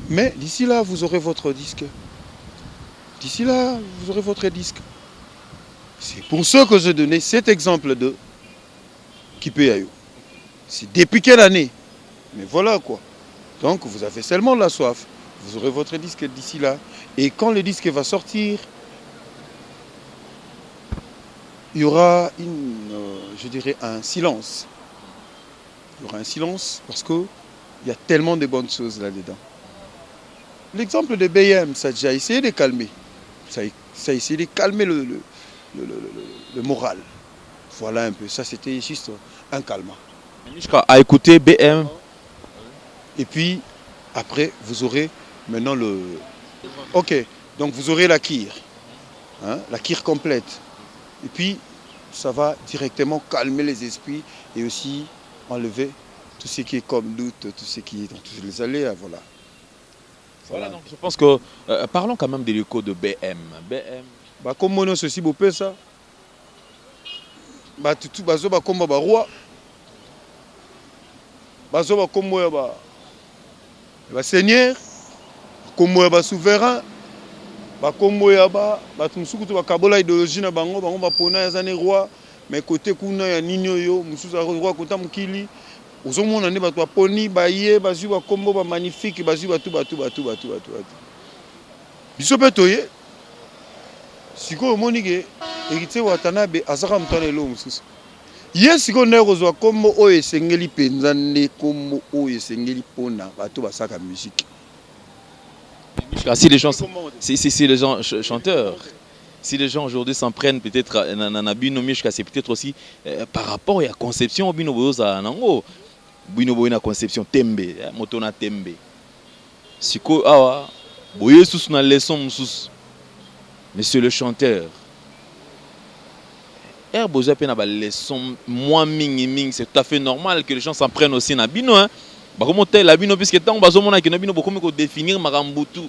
Mais d'ici là, vous aurez votre disque. D'ici là, vous aurez votre disque. C'est pour ça que je donnais cet exemple de Kipeyayo. C'est depuis quelle année? Mais voilà quoi. Donc vous avez seulement la soif. Vous aurez votre disque d'ici là. Et quand le disque va sortir, il y aura je dirais un silence. Il y aura un silence parce qu'il y a tellement de bonnes choses là-dedans. L'exemple de BM, ça a déjà essayé de calmer. Ça a essayé de calmer le moral. Voilà un peu. Ça, c'était juste un calmant. À écouter BM. Et puis, après, vous aurez maintenant le... Ok, donc vous aurez la kir. Hein, la kir complète. Et puis, ça va directement calmer les esprits et aussi enlever tout ce qui est comme doute, tout ce qui est dans tous les aléas. Voilà. Voilà, donc je pense que... parlons quand même de l'écho de BM. BM. Bah, comme moi, ceci, vous pouvez ça. Bah, tout bazo, bah, comme bah, roi. Bazo, bah, comme moi, bah, seigneur. Comme moi, bah, souverain. Bah, comme moi, bah, tout ce qui est kabola idéologie, na bango, bango, bah, pona, yazane roi. Mais côté kuna, ya nino yo, moussouza roi, kota mkili. Aux hommes, on a des poni, baye, bazu, bah, combo, bah, magnifique, bazu, bah, tout. Bisopetoye. Siko monike héritier Watanabe azaka mutane lo mususu. Yes siko nerozwa kombo oyo esengeli penza nde kombo oyo esengeli pona bato basaka musique. Si les gens si les gens chanteurs, si les gens aujourd'hui s'en prennent peut-être nanabino mishka, c'est peut-être aussi par rapport à la conception bino boza nango. Bino boina conception tembe, motona tembe. Siko awa boye sous na leçon mususu. Monsieur le chanteur, Herboza pe na ba leçon moi ming, c'est tout à fait normal que les gens s'en prennent aussi na bino hein. Ba comment tel la bino puisque tant bazo mona que na bino beaucoup ko définir makambutu.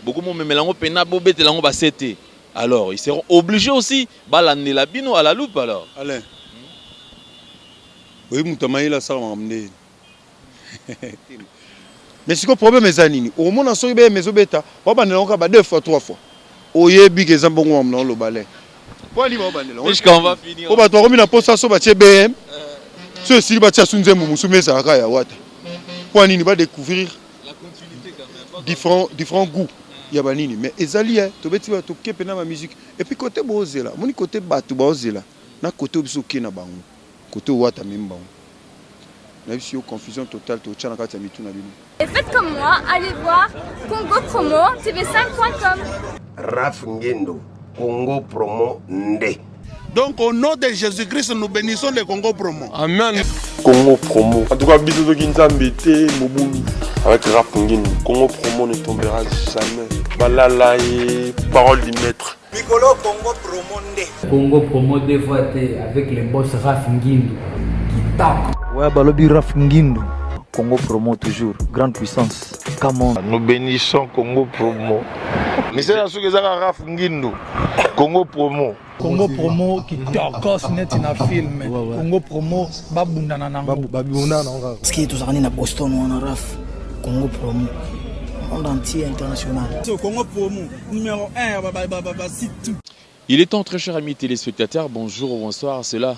Beaucoup mo memelango pe na bobete lango ba sete. Alors, ils seront obligés aussi ba l'année la bino à la loupe alors. Alain. Oui, mutamayi la ça m'amener. Mais c'est quoi le problème mes anini? Au moins on so be mezobeta, ba banelonga ba 2 fois 3 fois. Oyebi ke zambongo amna lo balai. Pour aller au banel. On va finir. On va toi remis poste ça ba BM. Ce si ba tia sunze musume ça ya wata. Pour nini ba découvrir La continuité quand même. Différents goûts. Il y a banini mais ezali hein, to beti ba to kepe na ma musique et puis côté bozela, moni côté batu bozela. Na côté biso ke na bango. Côté wata memba. Na biso confusion totale to tchana kati ya mitu na bino. Et faites comme moi, allez voir Congo Promo tv5.com. Raf Ngendo, Congo Promo Nde. Donc au nom de Jésus-Christ, nous bénissons le Congo Promo. Amen. Congo Promo. En tout cas, bisous de Kinzambete, Mobumu. Avec Raf Ngendo, Congo Promo ne tombera jamais. Malala et parole du maître. Piccolo Congo Promo Nde. Congo Promo dévoité avec le boss Raf Ngendo qui tape. Ouais, Balobi Raf Ngendo. Congo Promo toujours, grande puissance. Come on. Nous bénissons Congo Promo. Mais c'est la chose que ça Raf Ngendo. Congo Promo. Congo Promo qui torcos net in a film. Congo Promo babunda na nango. Babunda na nango. Parce que tout ça na Boston ou en Raf. Congo Promo. Monde entier international. Congo Promo numéro 1 Il est temps, très chers amis téléspectateurs, bonjour ou bonsoir, cela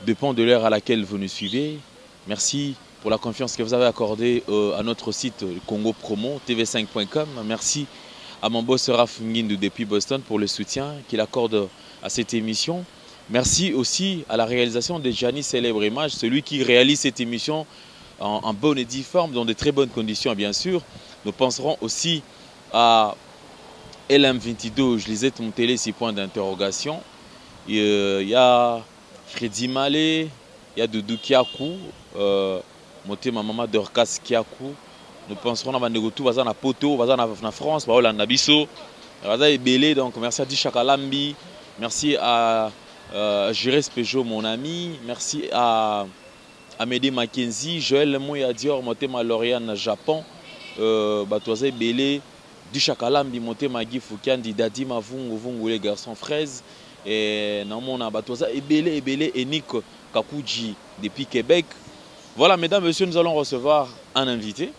dépend de l'heure à laquelle vous nous suivez. Merci pour la confiance que vous avez accordée à notre site Congo Promo, tv5.com. Merci à mon boss Raf Ngindou depuis Boston pour le soutien qu'il accorde à cette émission. Merci aussi à la réalisation de Gianni Célèbre Image, celui qui réalise cette émission en bonne et due forme, dans de très bonnes conditions bien sûr. Nous penserons aussi à LM22, je lisais ton télé, 6 points d'interrogation. Il y a Freddy Malé, il y a Doudou Kiakou, monté ma maman Dorcas Kiakou. Nous penserons à Negotou, à Poto, à France, à Nabiso, à Ebele. Donc merci à Dishakalambi, merci à Jérès Peugeot, mon ami, merci à Amédée Mackenzie, Joël Moya Dior, monté ma Lauriane Japon, Batoise Ebele, Dishakalambi, monté Magui Foukiandi, Dadi Mavungu, Vungu, les garçons fraises, et Namona Batoise Ebele et Nick Kakuji depuis Québec. Voilà, mesdames, messieurs, nous allons recevoir un invité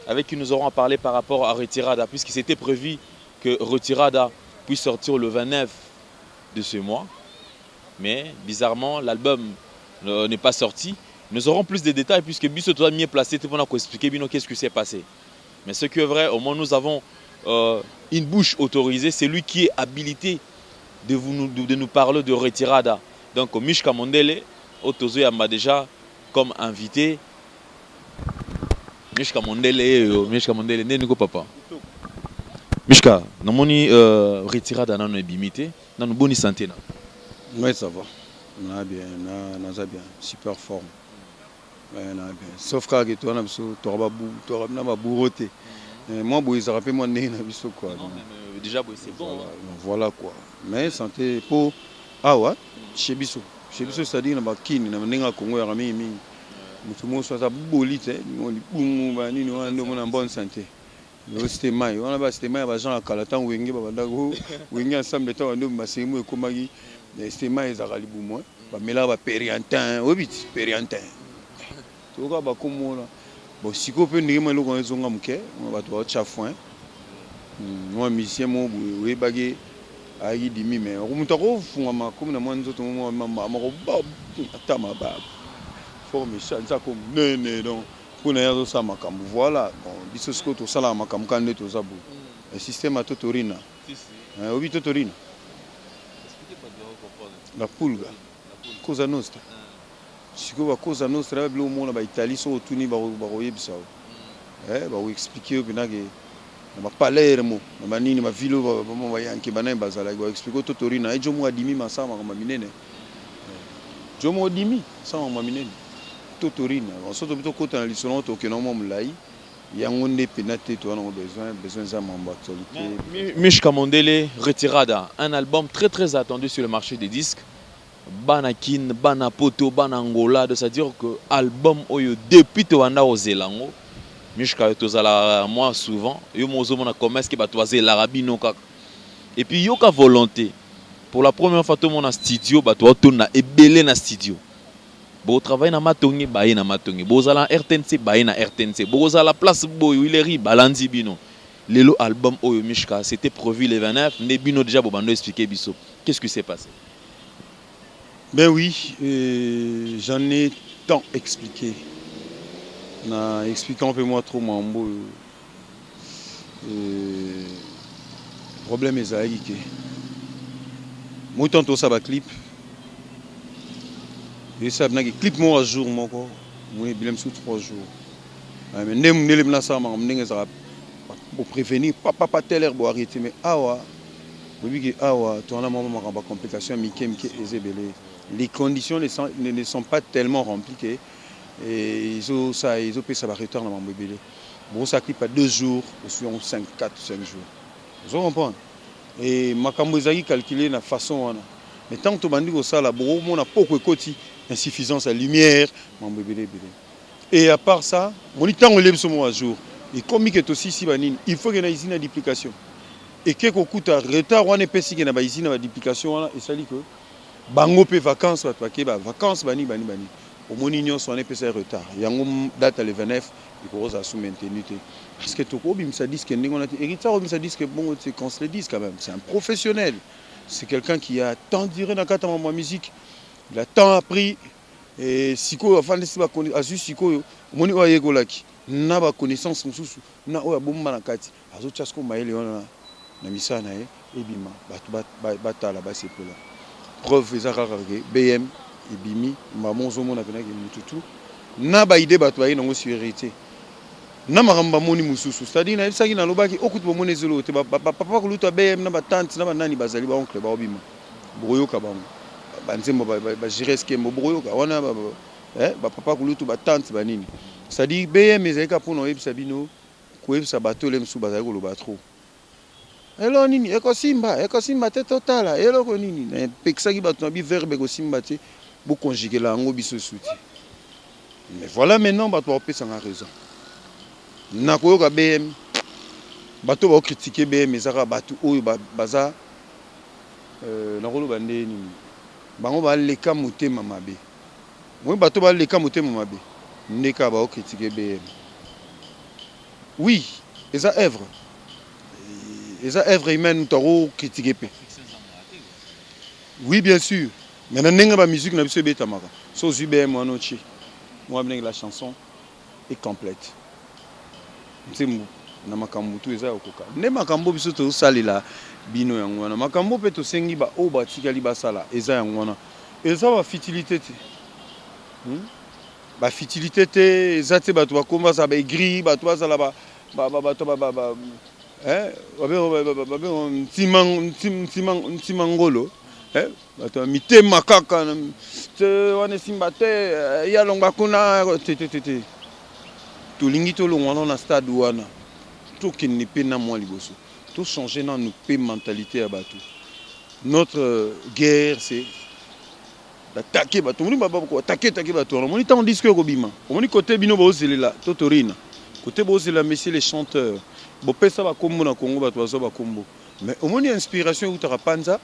avec qui nous aurons à parler par rapport à Retirada, puisqu'il s'était prévu que Retirada puisse sortir le 29 de ce mois. Mais bizarrement, l'album n'est pas sorti. Nous aurons plus de détails puisque Bisso est mieux placé pour expliquer qu'est-ce qui s'est passé. Mais ce qui est vrai, au moins nous avons une bouche autorisée. C'est lui qui est habilité de nous parler de Retirada. Donc Mishka Mondele, Otozo Yamba déjà comme invité. Mishka Mondele, Nénigo Papa. Mishka, nous avons Retirada dans nos bimités, dans nos bonnes santé. Oui, ça va. On a bien, on a bien, super forme. Ouais, on a bien. Sauf que toi, on a moi, je rappelle moi quoi. Déjà, c'est bon. Voilà quoi. Mais santé pour ah ouais, chez Bisso. Chez Bisso, c'est-à-dire que Kini, na Congo ya rami mingi. Mutu mo soit bolite, on dit boum ba ni no ando en bonne santé. Le système mai, on a ba système mai ba gens à Kalatan wenge ba bandago, wenge ensemble temps ando masemu ekomagi. Le système mai za kali boum ba mela ba périantin, obit périantin. To ka ba komona. Bon, si on peut dire que nous avons un peu de chafouin, nous avons mis un peu de aïe dimi mais on t'a refait comme na mwanzo to mama tama ba forme ça comme né donc pour na yazo ça makambu voilà bon biso sko to sala makambu kande to zabu le système a totorina obi totorina la pulga cosa nostra siko ba cosa nostra ba blo mona ba Italie so tuni ba yebisa ba expliquer que na ke na Palermo na manini ma vilo ba yanke bana bazala ba expliquer totorina e jomo adimi masama kama minene jomo adimi sama minene totorina on soto bito kota na lisolo to ke no mo mulai yango nde penate to on a besoin za mambo actualité. Mishka Mondele Retirada, un album très attendu sur le marché des disques. Banakin, Banapoto, Banangola, c'est-à-dire que album oyo depuis Toanda au Zélango, Mishka tozala moi souvent, yo mozo mona commerce qui ba toazer l'arabino kaka. Et puis yoka volonté. Pour la première fois tout mon studio ba to tona ebele na studio. Bo travail na matongi ba na matongi. Bo zala RTNC ba na RTNC. Bo zala place boy Wileri balandi bino. Lelo album oyo Mishka, c'était prévu le 29, ne bino déjà bo bando expliquer biso. Qu'est-ce qui s'est passé? Ben oui, j'en ai tant expliqué. Na expliquant un peu moi trop mambo. Problème est que moi tantôt ça va clip. Et ça n'a que clip moi un jour moi quoi. Moi bilem sous 3 jours. Mais nem nelem na ça m'amener ça pour prévenir papa tel air pour arrêter mais awa. Oui que awa toi là maman ma complication mike ezebele. Les conditions ne sont pas tellement remplies que ils ont fait ça va retourner dans mon bébé. Bon, ça clip à 2 jours, ou sur 5 jours. Vous comprenez? Et ma cambozaï calculé la façon. Mais tant que tu m'as dit que ça, là, on a beaucoup de côté, insuffisance à lumière, mon bébé. Et à part ça, mon temps on lève ce mois à jour. Et comme il est aussi si il faut qu'il y ait une duplication. Et que coûte à retard, on est pessi qu'il y a une duplication et ça dit que bango pe vacances vacances bani au monignon son épais retard yango date le 29 il faut ça sous maintenir parce que tout bim ça dit que on a héritier ça dit que bon c'est qu'on se le dise quand même c'est un professionnel c'est quelqu'un qui a tant duré dans quatre ma musique il a tant appris et siko enfin laisser ba connaître siko moni wa yegolaki na ba connaissance mususu na oya bomba na kati azo chasko maele ona na misana e bima batala ba sepola preuve ezaka BM et Bimi maman zo mona pena ke mututu na ba idée bato ayi nango sécurité na maramba moni mususu c'est-à-dire na ebisaki na lobaki okutu bomona ezelo te papa ko luta BM na ba tante na ba nani bazali ba oncle ba obima boyoka bango ba nzembo ba gérer skembo boyoka wana ba papa ko luta ba tante ba nini c'est-à-dire BM ezaka pour no ebisa bino ko ebisa bato le msu bazali ko loba trop. Elo nini ekosimba te totala eloko nini pekisaki bato na bi verbe ekosimba te bo conjuguer la ngo biso souti mais voilà maintenant bato opesa nga raison na koyoka BM bato ba critiquer BM ezaka bato oyo baza na koloba nde nini bango ba leka motema mabe moi bato ba leka motema mabe ndeka ba critiquer BM Oui, eza œuvre. Eza œuvre humaine toro critiquer pe. Oui, bien sûr. Mais na nenga ba musique na biso betamaka. So zube mo anochi. Moi la chanson est complète. Ntimu na makambo tu eza okoka. Ne makambo biso to salela bino yango wana. Makambo pe to sengi ba o ba tikali basala eza yango wana. Eza ba futilité te. Ba futilité te eza te bato bakomba za ba aigri bato bazala ba ntimangolo bato mitema kaka wana esimba te ya longa kuna te tolingi tolongwana na stade wana tokende mpe na mwa liboso tochange nanu mpe mentalité ya bato. Notre guerre c'est d'attaquer bato omoni attaquer bato wana omoni ntango disque ekobima omoni kote bino bozelela to torina côté bozela messieurs les chanteurs bopesa bakombo na Congo bato bazo bakombo mais omoni inspiration utaka panza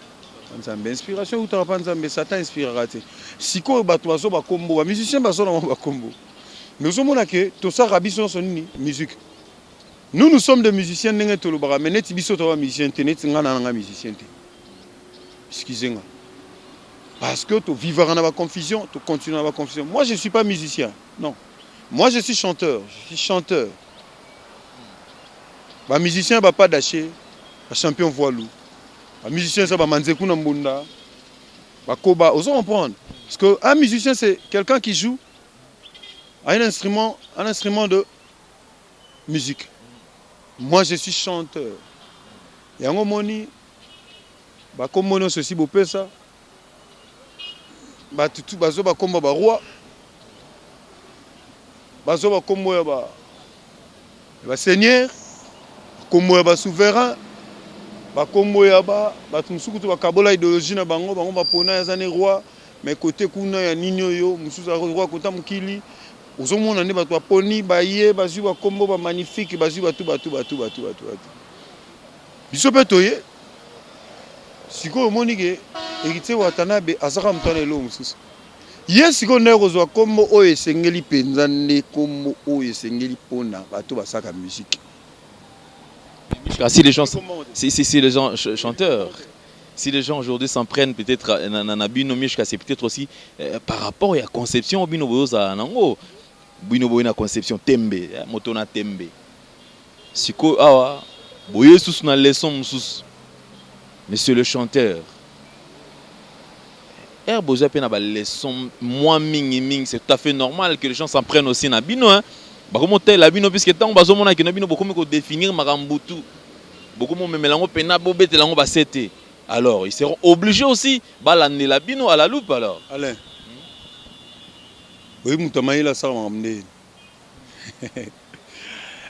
nzambe inspiration utaka panza mais Satan inspirera te sikoyo bato bazo bakombo ba musiciens bazo na bakombo nous omona que to ça rabiso son nini musique. Nous sommes des musiciens ndenge tolobaka mais neti biso to ba musicien te neti ngana nga musicien te. Excusez-moi. Parce que tu vivras dans la confusion, tu continues dans la confusion. Moi, je ne suis pas musicien. Non. Moi, je suis chanteur. Je suis chanteur. Un musicien ne va pas d'acheter un champion voilou. Un musicien, ça va manzekou na mbunda. Koba. Osons comprendre. Parce qu'un musicien, c'est quelqu'un qui joue à un instrument de musique. Moi, je suis chanteur. Et en moni, comme mono ceci, beau ça. Batutu bazo ba komba ba roi bazo ba kombo ya ba seigneur kombo ya ba souverain ba kombo ya ba tumsuku to ba kabola idéologie na bango ba pona ya zane roi mais côté kuna ya ninyo yo mususu roi kota mukili ozomona ne bato poni ba ye bazu ba kombo ba magnifique bazu batu biso petoye siko monike Héritier Watanabe azaka mtana elo mususu. Yesiko ndeko zwa kombo oyo esengeli penza ne kombo oyo esengeli pona bato basaka musique. Si les gens si les gens chanteurs, si les gens aujourd'hui s'en prennent peut-être na bino mishka c'est peut-être aussi par rapport à la conception bino boza nango bino boina conception tembe motona tembe. Siko awa boye sous na leçon mususu. Monsieur le chanteur Herboza pe na ba leçon moins ming, c'est tout à fait normal que les gens s'en prennent aussi na bino hein. Ba comment tel la bino puisque tant bazo mona que na bino beaucoup ko définir makambutu. Beaucoup mo memelango pena bobete lango ba sete. Alors, ils seront obligés aussi ba l'année la bino à la loupe alors. Alain. Oui, mutamayi la sa mamne.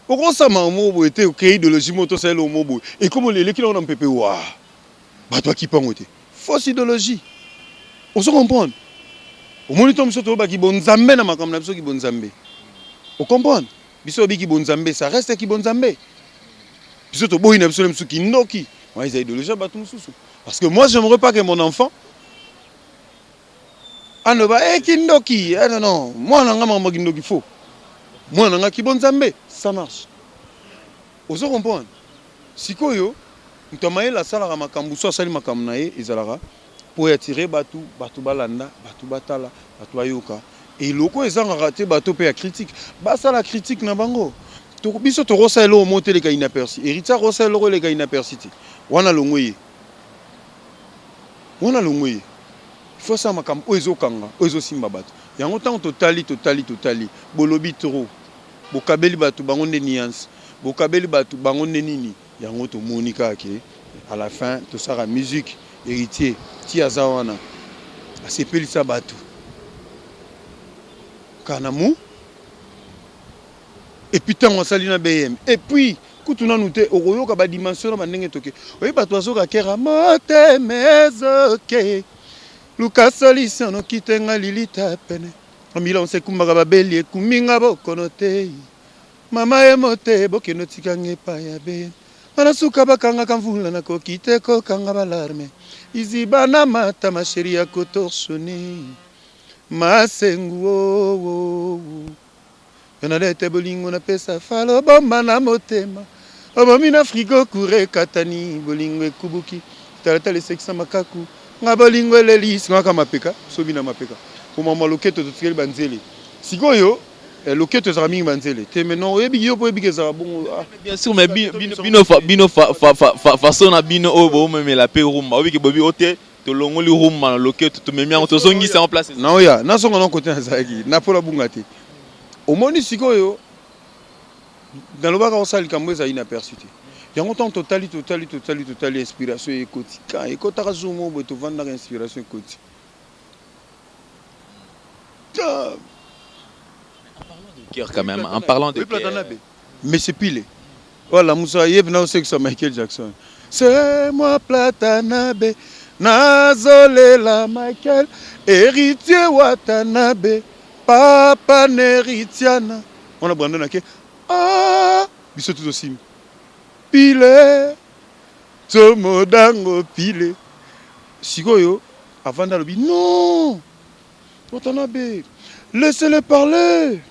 Pourquoi ça m'a mo était OK idéologie moto c'est le mobo et comme les qui l'on pépé wa. Ba toi qui pangote. Fausse idéologie. On se comprend. Au moniteur biso to ba ki bonzambe na makambo na biso ki bonzambe. On comprend. Biso bi ki bonzambe ça reste ki bonzambe. Biso to boyi na biso msu ki ndoki. Moi ils a idéologie ba tout mususu. Parce que moi j'aimerais pas que mon enfant anoba ki ndoki. Non. Moi nanga mama ki ndoki faux. Moi nanga ki bonzambe, ça marche. On se comprend. Sikoyo mutamaye la sala ka makambo so sali makambo na ye ezalaka. Pour attirer batu balanda batu batala batu ayoka et loko ezanga raté batu pe ya critique basa la critique na bango to biso to rosa elo monter les gars inaperçus héritier rosa elo les gars inaperçus wana longoye il faut ça makam ozo kanga ozo simba batu yango tant totali bolobi trop bokabeli batu bango ne nuance bokabeli batu bango ne nini yango to monika ke à la fin to sera musique héritier Tiazawana a sepeli sabatu kanamu et puis tant salina BM et puis kutuna nute okoyoka ba dimension na bandenge toke oyi bato azoka kera mote mezoke Lucas solution no kitenga lilita pene amila on se kumbaka babeli ekuminga bokonote mama emote bokeno tikange pa ya be anasuka bakanga kamvula na kokite ko kanga balarme izibana mata masheri ya kotorsoni masengu Benadete bolingo na pesa falo bomba na motema. Obomi na frigo kure katani bolingo ekubuki. Talatale seksa makaku. Nga bolingo lelis nga mapeka, sobi na mapeka. Komama loketo totikeli banzele. Sikoyo loketo za mingi banzele. Te maintenant oyebi yo po yebi za bon. Bien sûr mais bino façon na bino o bo meme la pe rumba. Obi ke bobi ote to longoli rumba na loketo to memi en to zongi c'est en place. Non ya, na songo na côté na zaki. Na pola bungate. Omoni sikoyo dans le baga osali kamwe za inaperçu. Yango tant totali inspiration ekoti. Ka ekota zumo bo to vanda inspiration ekoti. Quand même, en parlant de mais c'est pile. Voilà, Moussa Yebna aussi que ça Michael Jackson. C'est moi Platanabe, Nazole la Michael, héritier Watanabe, papa n'héritiana. On a brandé naké. Ah, biso tout aussi. Pile, tomodango pile. Sigoyo, avant d'aller, non, Watanabe, laissez-le parler.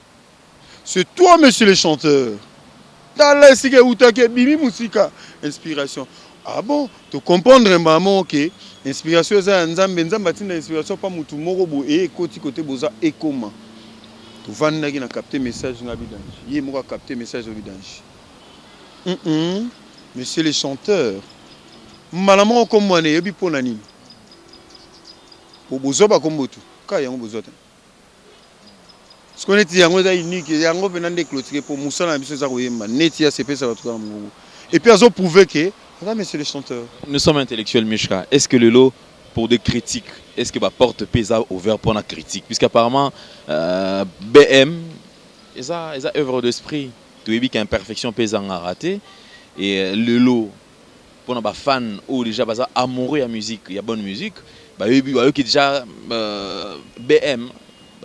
C'est toi, monsieur le chanteur. Inspiration. Ah bon? Tu comprends maman que inspiration c'est inspiration pas mutu moko bo et côté boza et comment. Tu vas na capter message na bidange. Yé moko capter message au bidange. Monsieur le chanteur. Malaman comme moi ne yebi pona nini. Bozo ba kombotu. Ka yango bozo. Ce qu'on est yango est unique, yango venant de clôturer pour Moussa na biso za koyemba neti ya CP ça va tout monde. Et puis ils ont prouvé que là mais c'est les chanteurs. Nous sommes intellectuels Mishka. Est-ce que le lot pour des critiques, est-ce que va porte pesa ouvert pour la critique puisqu'apparemment BM ça œuvre d'esprit, tu vois qu'il y a imperfection pesa en raté et le lot pour les fans ou déjà baza amoureux à musique, il y a bonne musique, bah eux qui déjà BM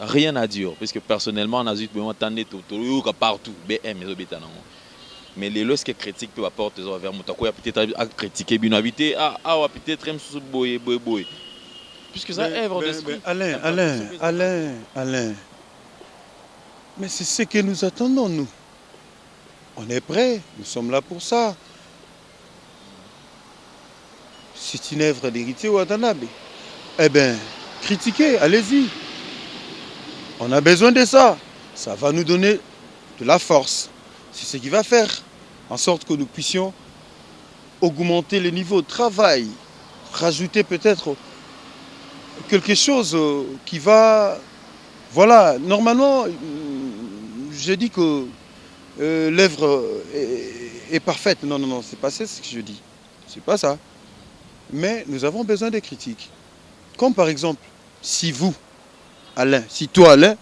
rien à dire, parce que personnellement, on a vu que partout, BM, mais les lorsque critique peut apporter vers mon taco, peut-être à critiquer, bien habité, peut-être même sous boy, puisque ça œuvre d'esprit. Alain, mais c'est ce que nous attendons, nous. On est prêts, nous sommes là pour ça. C'est une œuvre d'héritier Watanabe. Eh bien, critiquez, allez-y. On a besoin de ça. Ça va nous donner de la force. C'est ce qui va faire en sorte que nous puissions augmenter le niveau de travail, rajouter peut-être quelque chose qui va... Voilà, normalement, je dis que l'œuvre est parfaite. Non, c'est pas ça ce que je dis. C'est pas ça. Mais nous avons besoin de critiques. Comme par exemple, si vous, Alain, si toi, Alain,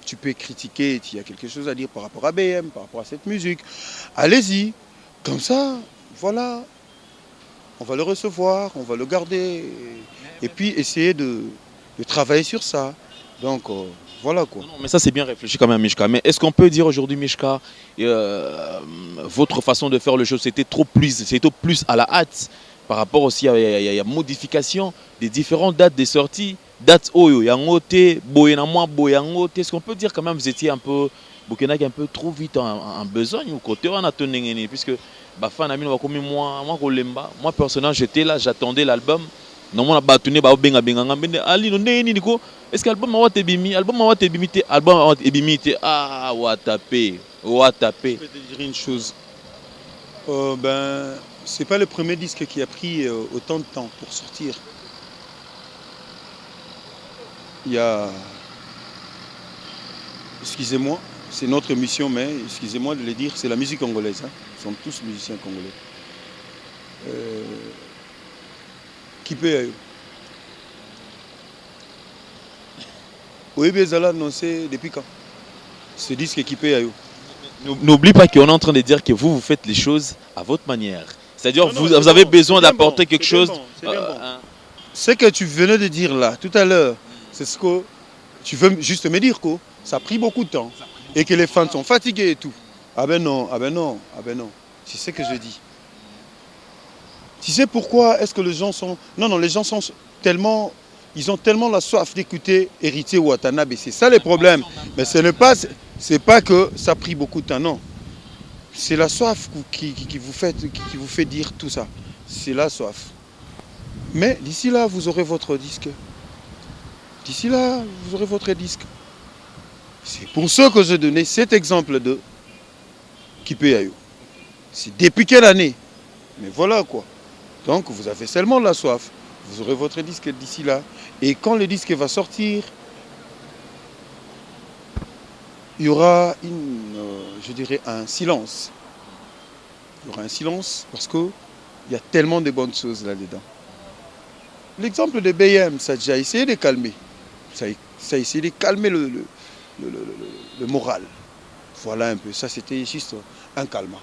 tu peux critiquer, tu as quelque chose à dire par rapport à BM, par rapport à cette musique, allez-y. Comme ça, voilà, on va le recevoir, on va le garder, et puis essayer de travailler sur ça. Donc, voilà quoi. Non, mais ça, c'est bien réfléchi quand même, Mishka. Mais est-ce qu'on peut dire aujourd'hui, Mishka, votre façon de faire le show, c'était plus à la hâte par rapport aussi à la modification des différentes dates des sorties, dates Oyo, Yangote, Boyangote. Est-ce qu'on peut dire quand même que vous étiez un peu, un peu trop vite en besogne ou côté on a tenu puisque moi personnellement j'étais là, j'attendais l'album. Normalement batuni ba benga ali no neni niko est-ce que album wa tebimi album wa tebimi ah wa tapé. Je vais te dire une chose. C'est pas le premier disque qui a pris autant de temps pour sortir. Il y a... Excusez-moi, c'est notre émission, mais excusez-moi de le dire, c'est la musique congolaise. Hein. Nous sommes tous musiciens congolais. Qui peut... Oui, mais ça l'a annoncé depuis quand? Ce disque qui peut... N'oublie pas qu'on est en train de dire que vous faites les choses à votre manière. C'est-à-dire que vous avez besoin d'apporter quelque chose. Ce que tu venais de dire là, tout à l'heure, c'est ce que tu veux juste me dire, quoi. Ça a pris beaucoup de temps. Et que les fans sont fatigués et tout. Ah ben non. C'est ce que je dis. Tu sais pourquoi est-ce que les gens sont... Non, les gens sont tellement... ils ont tellement la soif d'écouter Héritier Watanabe. C'est ça le problème. Mais ce n'est pas, c'est pas que ça a pris beaucoup de temps, non. C'est la soif qui vous fait dire tout ça. C'est la soif. Mais d'ici là, vous aurez votre disque. D'ici là, vous aurez votre disque. C'est pour ça que je donnais cet exemple de Kipeyayo. C'est depuis quelle année? Mais voilà quoi. Donc vous avez seulement la soif. Vous aurez votre disque d'ici là. Et quand le disque va sortir, il y aura je dirais un silence. Il y aura un silence parce qu'il y a tellement de bonnes choses là-dedans. L'exemple de BM, ça a déjà essayé de calmer. Ça a essayé de calmer le moral. Voilà un peu. Ça, c'était juste un calmant.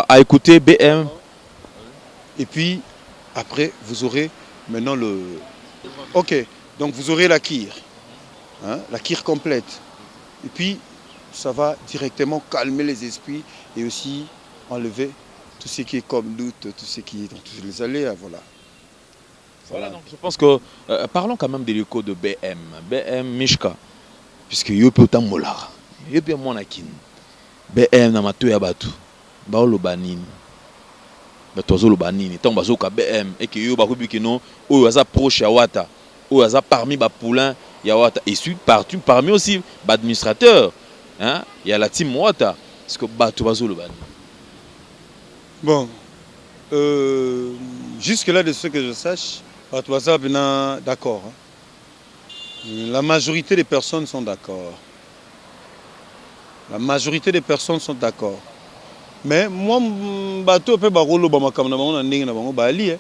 À écouter BM. Et puis, après, vous aurez maintenant le... Ok, donc vous aurez la kir. Hein, la kir complète. Et puis, ça va directement calmer les esprits et aussi enlever tout ce qui est comme doute, tout ce qui est dans tous les allées. Voilà. Voilà, donc je pense que parlons quand même de l'écho de BM. BM Mishka, puisque yo peut autant molar. Yo peut mon akin. BM na matu ya batu. Ba lo banini. Ba tozo lo banini. Tant bazo ka BM et que yo ba ko biki non o aza proche ya Wata. O aza parmi ba poulain ya Wata et suis parmi aussi ba administrateur. Hein? Il y a la team Wata. Parce que batu bazo lo banini. Bon. Jusque-là, de ce que je sache, Batouaza est d'accord. La majorité des personnes sont d'accord. La majorité des personnes sont d'accord. Mais moi, bateau peut barolo ba makamna ba ndenge na bango ba ali.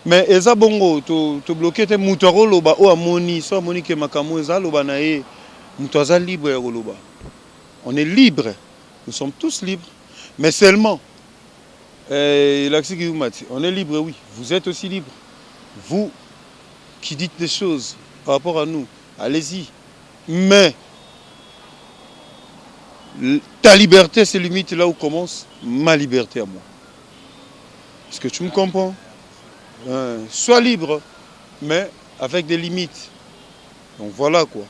Mais eza bongo to bloquer te mutarolo ba o amoni so amoni ke makamo eza lo ba na e mutaza libre ya roloba. On est libre. Nous sommes tous libres. Mais seulement on est libre, oui. Vous êtes aussi libre. Vous qui dites des choses par rapport à nous, allez-y. Mais ta liberté se limite là où commence ma liberté à moi. Est-ce que tu me comprends? Sois libre, mais avec des limites. Donc voilà quoi.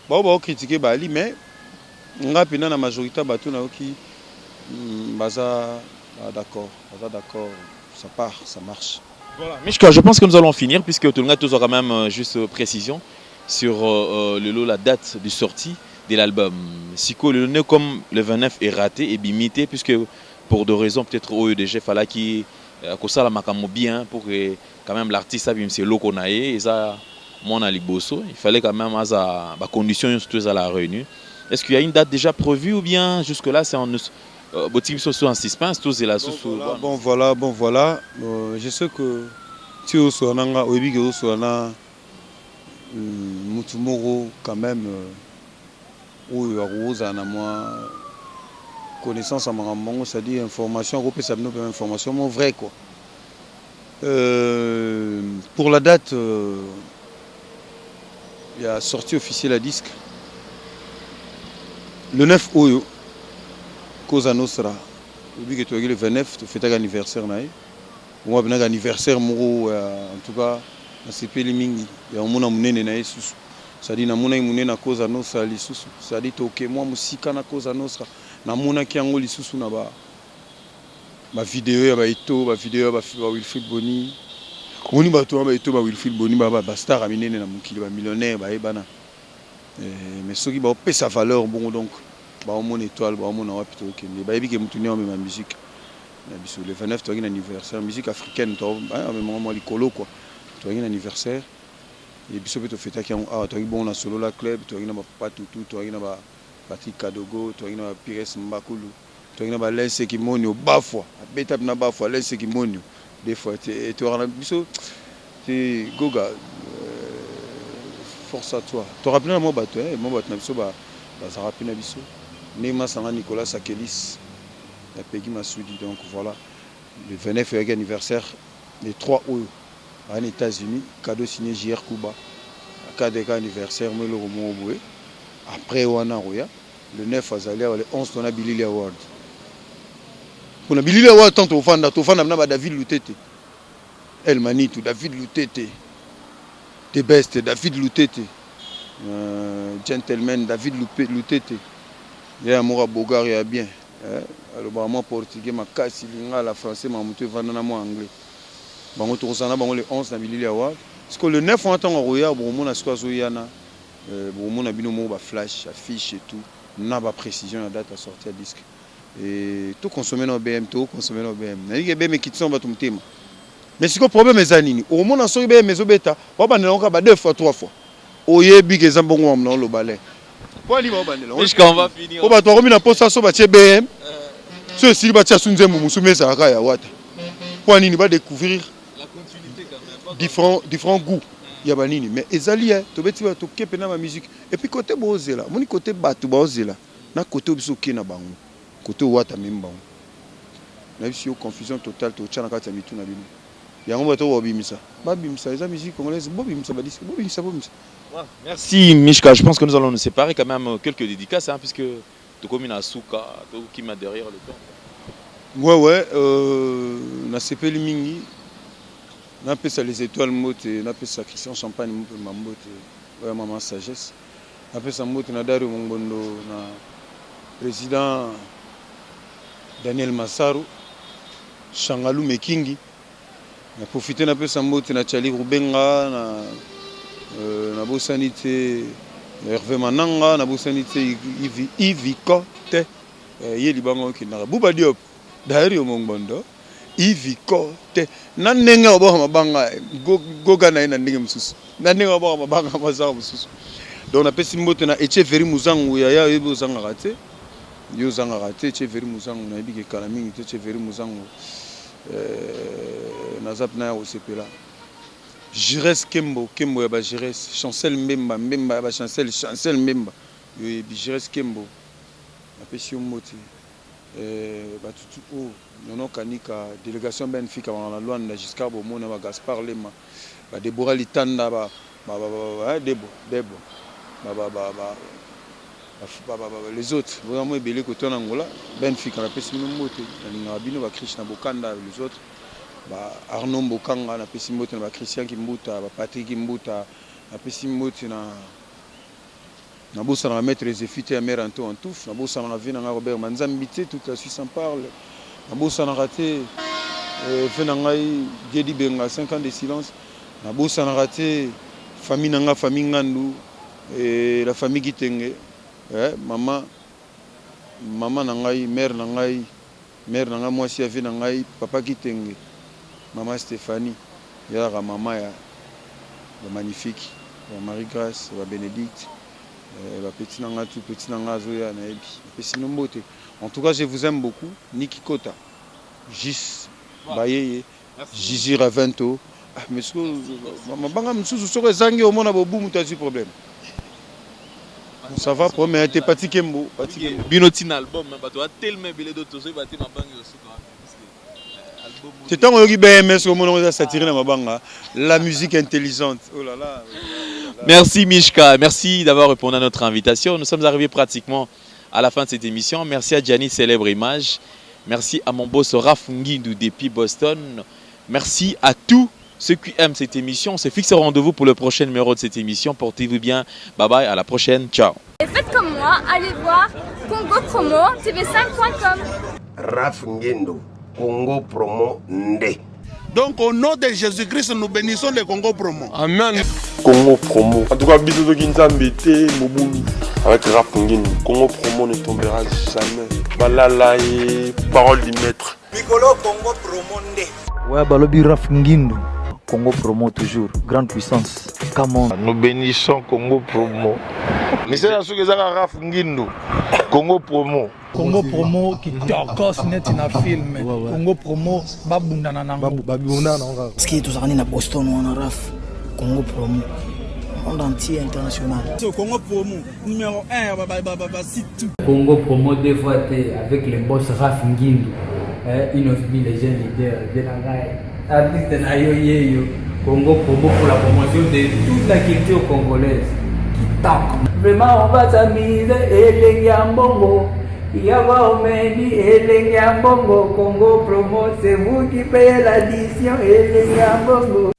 Bon, on va critiquer Bali, mais on a la majorité qui d'accord, ça part, ça marche. Voilà. Mishka, je pense que nous allons finir puisque tout le monde aura quand même juste précision sur la date de sortie de l'album. Siko, le nez comme le 29 est raté et limité puisque pour des raisons peut-être au EDG, il fallait qu'il ça la makamo bien pour que quand même l'artiste a c'est l'eau qu'on a et ça mon aliboso. Il fallait quand même à la condition surtout à la réunion. Est-ce qu'il y a une date déjà prévue ou bien jusque là c'est en en suspense, tous et la bon voilà. Je sais que tu es au Nanga, au Ebigo, Mutumoro, quand même, où il y a moi connaissance à Maramon, c'est-à-dire information, information, mon vrai quoi. Pour la date, il y a sortie officielle à disque. Le 9 Oyo. Cosa Nostra, le 29, tu fais ton anniversaire. Moi, j'ai un anniversaire, en tout cas, c'est pas le mingi. Il y a un monde qui est sous. C'est-à-dire, il y a un Cosa Nostra, c'est-à-dire, moi, musique na Cosa Nostra, il y a un qui est sous ma vidéo, ma vidéo, Wilfried Boni. On y va, Wilfried Boni, star, un millionnaire, mais ceux qui ont payé sa valeur, bon donc. Mon étoile, mon apito qui est ma musique. Le 29, tu as un anniversaire, musique africaine, tu as un quoi. Tu as un anniversaire. Et puis tu fais tu as un solo la club, tu as un Patutu, tu as un Patrick Kadogo, tu as un Pires Mbakulu, tu as un Lense qui monio, bafwa, beta na bafwa, Lense qui monio. Des fois, tu as un biso, tu Goga, force à toi. Tu as rappelé à moi, moi, ça rappelle à biso. Nema Sanga Nicolas Sakelis, la Peggy Massoudi, donc voilà. Le 29 anniversaire, les 3 août, aux États-Unis, cadeau signé JR Kuba, cadeau anniversaire, mais le Romo Oboué. Après, Wana Roya, le 9 Azalia, le 11, on a Billy Award. On a Billy Award, tant au fan, David Loutete. El Manitou, David Loutete. The best, David Lutete. Gentleman, David Lutete. Il y a un Bogar, il y a bien. Le vraiment portugais, ma casse, la français, ma moto, vandana, moi anglais. Bon, on tourne ça, on le 11 na bilili awa. Parce que le 9 on attend roya, bon, on a soit zoyana, bon, on a binomo, flash, affiche et tout. On a pas précision la date à sortir disque. Et tout consommer dans BM, tout consommer dans BM. Il y a BM qui sont battus mon thème. Mais c'est quoi le problème mes années? Au moins on a sorti BM mes obéta. On va on va 2 fois 3 fois. Oye big exemple bon dans le balai. Pour aller au balai. On va finir. On va toi remis na poste ça battre BM. Ce si battre sunze musume ça ka ya wata. Pour aller va découvrir la continuité quand même. Différents goûts. Il y a banini mais ezali to beti ba to kepe na ma musique et puis côté bozela. Moni côté batu bozela. Na côté bisoke na bango. Côté wata même bango. Na biso confusion totale to tchana kati ya mitu na bino. Yango bato bobimisa. Babimisa eza musique congolaise bobimisa badisque bobimisa. Merci Mishka, je pense que nous allons nous séparer quand même quelques dédicaces hein, puisque tu communes à Souka, qui m'a derrière le temps. Ouais, na sepeli mingi. Na pesa les étoiles mote, na pesa Christian Champagne mote mambote. Ouais maman sagesse. Na pesa mote na Dario Mongbondo na président Daniel Massaro, Shangalou Mekingi. Na profité na pesa mote na Chali Rubenga na bosanité Hervé Mananga na bosanité Iviko te yeli bango kinara Bouba Diop Dario Mongbondo Iviko te nanenga obo mabanga goga na ina ndenge msusu nanenga obo mabanga mazao msusu donc na pesa mote na Echeveri Muzangu ya yebo zanga raté yo zanga raté Echeveri Muzangu na ibike kala mingi Echeveri Muzangu nazap na osepela Jires Kembo ya ba Jires Chancel Mbemba ya ba Chancel Mbemba yo bi Jires Kembo na pesi mote ba tutu o nono kanika délégation Benfica na Luanda Giscard Bomona ba Gaspard Lema ba Deborah Litanda ba Debo les autres vraiment belé côté en Angola Benfica na pesi mote na bino ba Krishna Bokanda les autres Arnaud Mbokanga na pesi mote na Christian Kimbuta Patrick Kimbuta na pesi mote na bossa na maître Zefite ya mère Anto Antouf na bossa na vie na Robert Manzambité toute la Suisse en parle na bossa na raté fait na ngai Gedi Benga 5 ans de silence na bossa na raté famille na nga famille Ngandu et la famille Kitenge maman na ngai mère na nga moi si avait na ngai papa Kitenge maman Stéphanie yara maman ya magnifique Marie Grâce Bénédicte petit nanga tout petit nanga zoya na ebi pesino mbote en tout cas je vous aime beaucoup Niki Kota Gis Bayeye Gigi Ravento mais ce que banga msusu soko zangi au mona bobu mutazi problème ça va pour mais t'es parti Kembo Binotin album bato a tellement belé d'autres so bati mabangi aussi album c'est tant on BMS au mona s'attirer na mabanga la musique intelligente oh là là. Merci Mishka, merci d'avoir répondu à notre invitation. Nous sommes arrivés pratiquement à la fin de cette émission. Merci à Gianni Célèbre Image. Merci à mon boss Raph Ngindou depuis Boston. Merci à tous ceux qui aiment cette émission. On se fixe rendez-vous pour le prochain numéro de cette émission. Portez-vous bien. Bye bye, à la prochaine. Ciao. Et faites comme moi, allez voir Congo Promo, tv5.com. Raph Ngindou, Congo Promo Nde. Donc au nom de Jésus-Christ, nous bénissons le Congo Promo. Amen. Congo Promo. En tout cas, bisous de Kinzambete, Mobulu. Avec Raph Ngindou, Congo Promo ne tombera jamais. Balala et parole du maître. Piccolo Congo Promo Nde. Ouais, Balobi Raph Ngindou. Congo Promo toujours. Grande puissance. Come on. Nous bénissons Congo Promo. Mais c'est là ce que ça Raph Ngindou. Congo Promo. Congo Promo qui torcos net na film. Congo Promo babundana nango. Babundana nango. Parce que tous na Boston on a Raph. Congo Promo. Monde entier international. Congo Promo numéro 1 site. Congo Promo deux fois avec le boss Raph Ngindou. Une of les jeunes leaders de la Gaïa. Artiste na yo. Congo Promo pour la promotion de toute la culture congolaise qui tape. Vraiment on va s'amuser et les Mbongo. Yawa Omeni et les Mbongo. Congo Promo c'est vous qui payez l'addition et les Mbongo.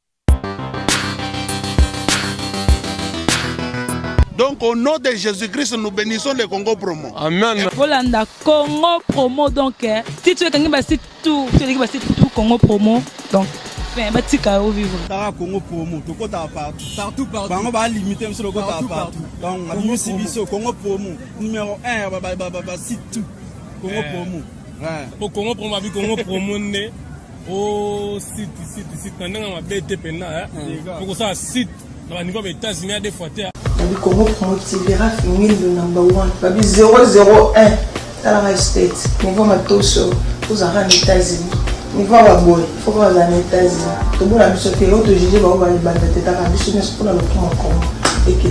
Donc au nom de Jésus-Christ, nous bénissons le Congo Promo. Amen. Volanda Congo Promo donc si tu es quelqu'un qui site tout, tu es quelqu'un qui site tout Congo Promo donc fin batika au vivre. Tara Congo Promo, to kota partout. Bango ba limiter sur le kota partout. Donc on a mis Congo Promo numéro 1 ba site tout Congo Promo. Ouais. Au Congo Promo avec Congo Promo né au site pendant ma BT pena pour ça site dans le niveau des États-Unis des fois le Congo Promo Tibera fini le number 1 babi 001 dans la state niveau matoso aux États-Unis niveau wa boy faut que les États-Unis to bona biso te auto juger ba ba ba teta ka biso ne pour le Congo et que